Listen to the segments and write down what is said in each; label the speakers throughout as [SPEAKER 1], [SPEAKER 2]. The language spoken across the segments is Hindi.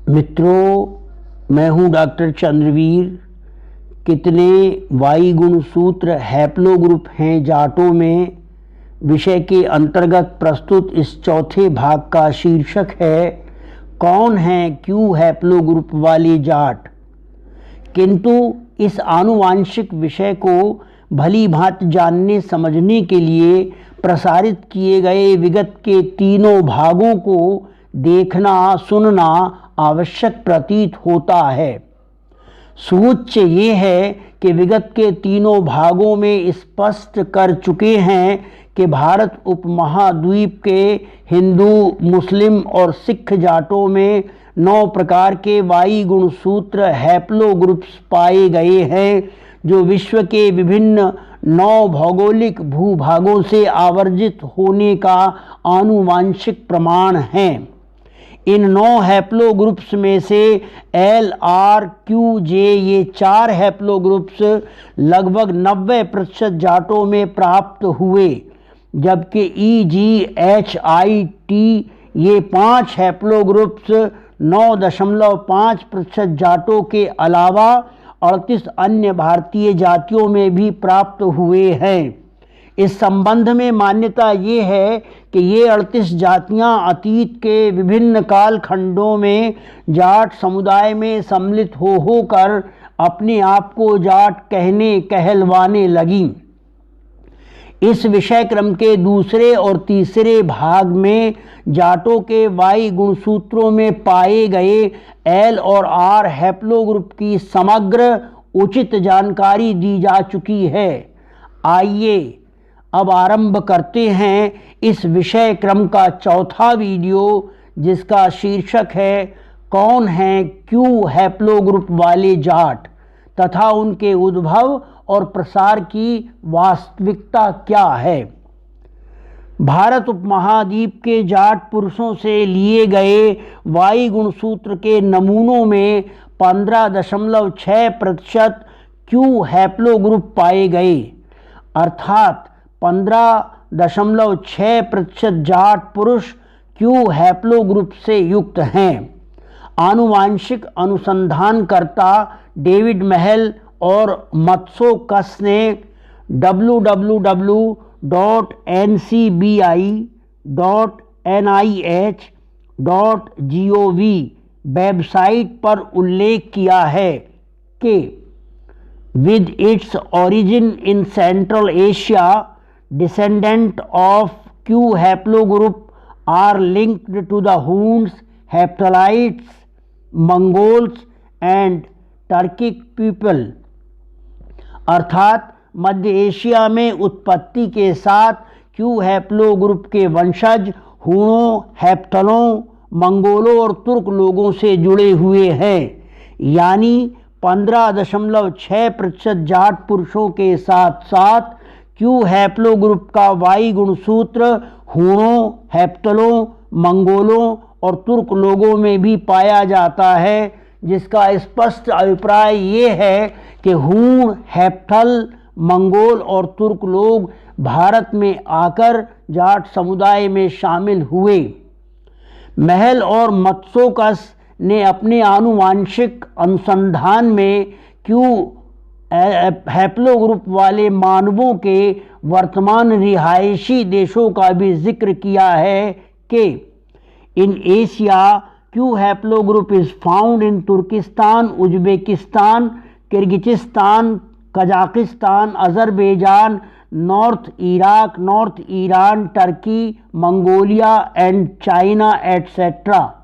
[SPEAKER 1] मित्रों, मैं हूं डॉक्टर चंद्रवीर। कितने वाई गुण सूत्र हैप्लोग्रुप हैं जाटों में विषय के अंतर्गत प्रस्तुत इस चौथे भाग का शीर्षक है कौन है क्यों हैप्लोग्रुप वाले जाट। किंतु इस आनुवांशिक विषय को भली भांति जानने समझने के लिए प्रसारित किए गए विगत के तीनों भागों को देखना सुनना आवश्यक प्रतीत होता है। सुउच्च ये है कि विगत के तीनों भागों में स्पष्ट कर चुके हैं कि भारत उपमहाद्वीप के हिंदू, मुस्लिम और सिख जाटों में 9 प्रकार के वाई गुणसूत्र हैप्लोग्रुप्स पाए गए हैं, जो विश्व के विभिन्न 9 भौगोलिक भूभागों से आवर्जित होने का आनुवांशिक प्रमाण है। इन 9 हैप्लोग्रुप्स में से एल, आर, क्यू, जे ये 4 हैप्लोग्रुप्स लगभग 90% जाटों में प्राप्त हुए, जबकि ई, जी, एच, आई, टी ये 5 हैप्लोग्रुप्स 9.5% जाटों के अलावा 38 अन्य भारतीय जातियों में भी प्राप्त हुए हैं। इस संबंध में मान्यता ये है कि ये 38 जातियां अतीत के विभिन्न कालखंडों में जाट समुदाय में सम्मिलित होकर अपने आप को जाट कहलवाने लगीं। इस विषय क्रम के दूसरे और तीसरे भाग में जाटों के वाई गुणसूत्रों में पाए गए एल और आर हैप्लोग्रुप की समग्र उचित जानकारी दी जा चुकी है। आइए अब आरंभ करते हैं इस विषय क्रम का चौथा वीडियो, जिसका शीर्षक है कौन है क्यों हैप्लोग्रुप वाले जाट तथा उनके उद्भव और प्रसार की वास्तविकता क्या है। भारत उपमहाद्वीप के जाट पुरुषों से लिए गए वाई गुणसूत्र के नमूनों में 15.6% क्यू हैप्लोग्रुप पाए गए, अर्थात 15.6% जाट पुरुष क्यू हैप्लोग्रुप से युक्त हैं। आनुवांशिक अनुसंधानकर्ता डेविड महल और मत्सोकस ने www.ncbi.nih.gov वेबसाइट पर उल्लेख किया है कि with its origin in Central Asia, descendants of Q haplogroup are linked to the Huns, Hephthalites, Mongols and Turkic people। अर्थात मध्य एशिया में उत्पत्ति के साथ क्यू हैप्लोग्रुप के वंशज हूणों, हेप्थलों, मंगोलों और तुर्क लोगों से जुड़े हुए हैं। यानी 15.6% जाट पुरुषों के साथ साथ क्यू हैप्लोग्रुप का वाई गुणसूत्र हूणों, हेप्थलों, मंगोलों और तुर्क लोगों में भी पाया जाता है, जिसका स्पष्ट अभिप्राय ये है कि हूण, हेप्थल, मंगोल और तुर्क लोग भारत में आकर जाट समुदाय में शामिल हुए। महल और मत्सोकस ने अपने आनुवांशिक अनुसंधान में क्यू हैप्लोग्रुप वाले मानवों के वर्तमान रिहायशी देशों का भी जिक्र किया है कि in Asia Q haplogroup is found in Turkistan, Uzbekistan, Kyrgyzstan, Kazakhstan, Azerbaijan, north Iraq, north Iran, Turkey, Mongolia and China etcetera.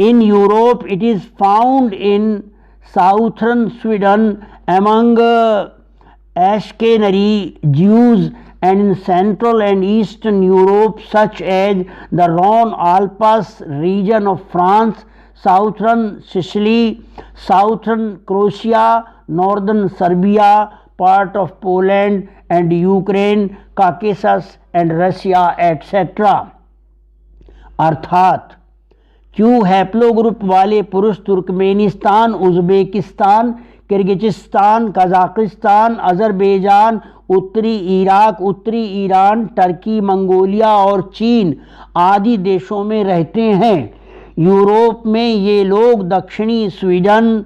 [SPEAKER 1] In Europe, it is found in southern Sweden among Ashkenazi Jews, and in Central and Eastern Europe such as the Rhone-Alpes region of France, southern Sicily, southern Croatia, northern Serbia, part of Poland and Ukraine, Caucasus and Russia, etc. अर्थात क्यू हैप्लोग्रुप वाले पुरुष Turkmenistan, Uzbekistan, Kyrgyzstan, Kazakhstan, Azerbaijan, उत्तरी इराक, उत्तरी ईरान, टर्की, मंगोलिया और चीन आदि देशों में रहते हैं। यूरोप में ये लोग दक्षिणी स्वीडन,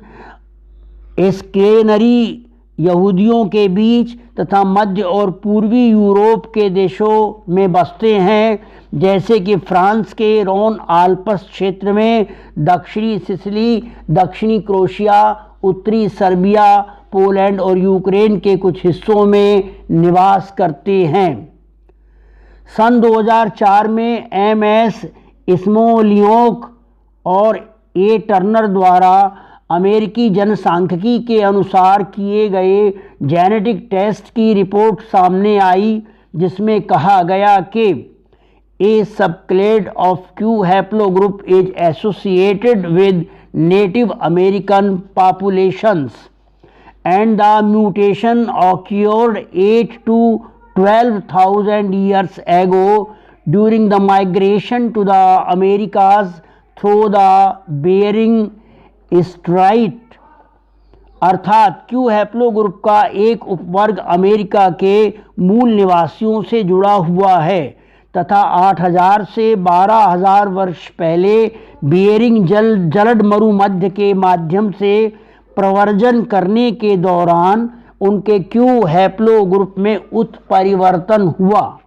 [SPEAKER 1] स्कैंडिनेवियन यहूदियों के बीच तथा मध्य और पूर्वी यूरोप के देशों में बसते हैं, जैसे कि फ्रांस के रोन आल्प्स क्षेत्र में, दक्षिणी सिसिली, दक्षिणी क्रोएशिया, उत्तरी सर्बिया, पोलैंड और यूक्रेन के कुछ हिस्सों में निवास करते हैं। सन 2004 में एम.एस. स्मोलियोक और ए. टर्नर द्वारा अमेरिकी जनसांख्यिकी के अनुसार किए गए जेनेटिक टेस्ट की रिपोर्ट सामने आई, जिसमें कहा गया कि a subclade of Q haplogroup is associated with Native American populations and the mutation occurred 8 to 12,000 years ago during the migration to the Americas through the Bering Strait। अर्थात क्यू हैप्लोग्रुप का एक उपवर्ग अमेरिका के मूल निवासियों से जुड़ा हुआ है तथा 8,000 से 12,000 वर्ष पहले बियरिंग जलद मरुमध्य के माध्यम से प्रवर्जन करने के दौरान उनके क्यू हैप्लोग्रुप में उत्परिवर्तन हुआ।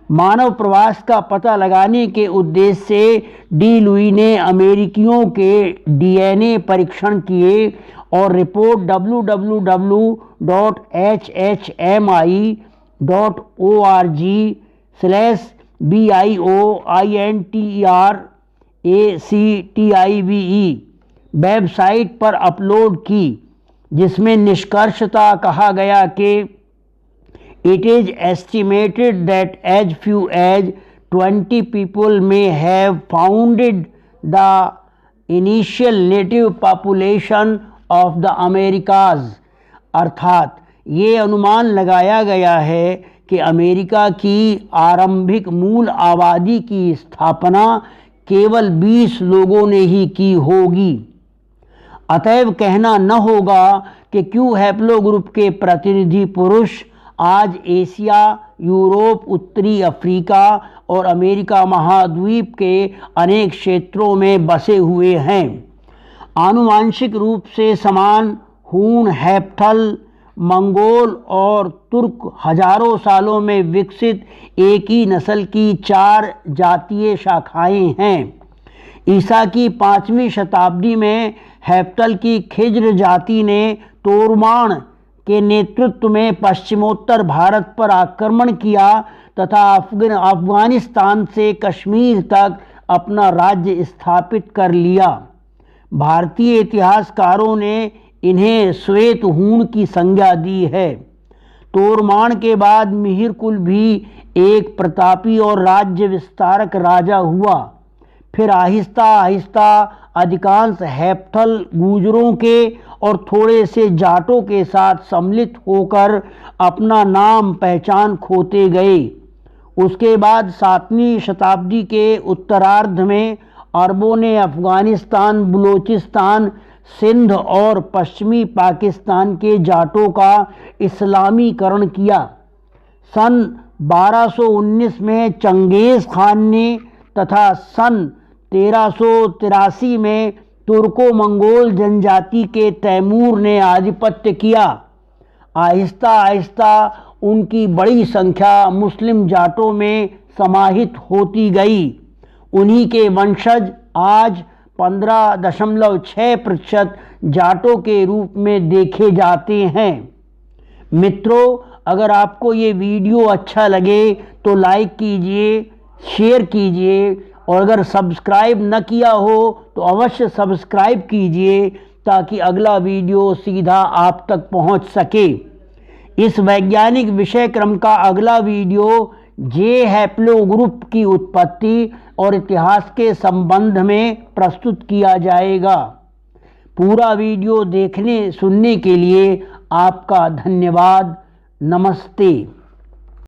[SPEAKER 1] मानव प्रवास का पता लगाने के उद्देश्य से डी लुई ने अमेरिकियों के डीएनए परीक्षण किए और रिपोर्ट www.hhmi.org/BIOINTERACTIVE वेबसाइट पर अपलोड की, जिसमें निष्कर्षतः कहा गया कि it is estimated that as few as 20 people may have founded the initial native population of the Americas. अर्थात ये अनुमान लगाया गया है कि अमेरिका की आरंभिक मूल आबादी की स्थापना केवल 20 लोगों ने ही की होगी। अतएव कहना न होगा कि क्यू हैप्लोग्रुप के प्रतिनिधि पुरुष आज एशिया, यूरोप, उत्तरी अफ्रीका और अमेरिका महाद्वीप के अनेक क्षेत्रों में बसे हुए हैं। आनुवांशिक रूप से समान हूण, हैप्थल, मंगोल और तुर्क हजारों सालों में विकसित एक ही नस्ल की 4 जातीय शाखाएं हैं। ईसा की 5वीं शताब्दी में हैप्तल की खिज्र जाति ने तोरमान के नेतृत्व में पश्चिमोत्तर भारत पर आक्रमण किया तथा अफगानिस्तान से कश्मीर तक अपना राज्य स्थापित कर लिया। भारतीय इतिहासकारों ने इन्हें श्वेत हूण की संज्ञा दी है। तोरमान के बाद मिहिरकुल भी एक प्रतापी और राज्य विस्तारक राजा हुआ। फिर आहिस्ता आहिस्ता अधिकांश हैप्थल गुजरों के और थोड़े से जाटों के साथ सम्मिलित होकर अपना नाम पहचान खोते गए। उसके बाद 7वीं शताब्दी के उत्तरार्ध में अरबों ने अफगानिस्तान, बलूचिस्तान, सिंध और पश्चिमी पाकिस्तान के जाटों का इस्लामीकरण किया। सन 1219 में चंगेज़ खान ने तथा सन 1383 में तुर्को मंगोल जनजाति के तैमूर ने आधिपत्य किया। आहिस्ता आहिस्ता उनकी बड़ी संख्या मुस्लिम जाटों में समाहित होती गई। उन्हीं के वंशज आज 15.6% जाटों के रूप में देखे जाते हैं। मित्रों, अगर आपको ये वीडियो अच्छा लगे तो लाइक कीजिए, शेयर कीजिए और अगर सब्सक्राइब न किया हो तो अवश्य सब्सक्राइब कीजिए ताकि अगला वीडियो सीधा आप तक पहुंच सके। इस वैज्ञानिक विषय क्रम का अगला वीडियो जे हैप्लोग्रुप की उत्पत्ति और इतिहास के संबंध में प्रस्तुत किया जाएगा। पूरा वीडियो देखने सुनने के लिए आपका धन्यवाद। नमस्ते।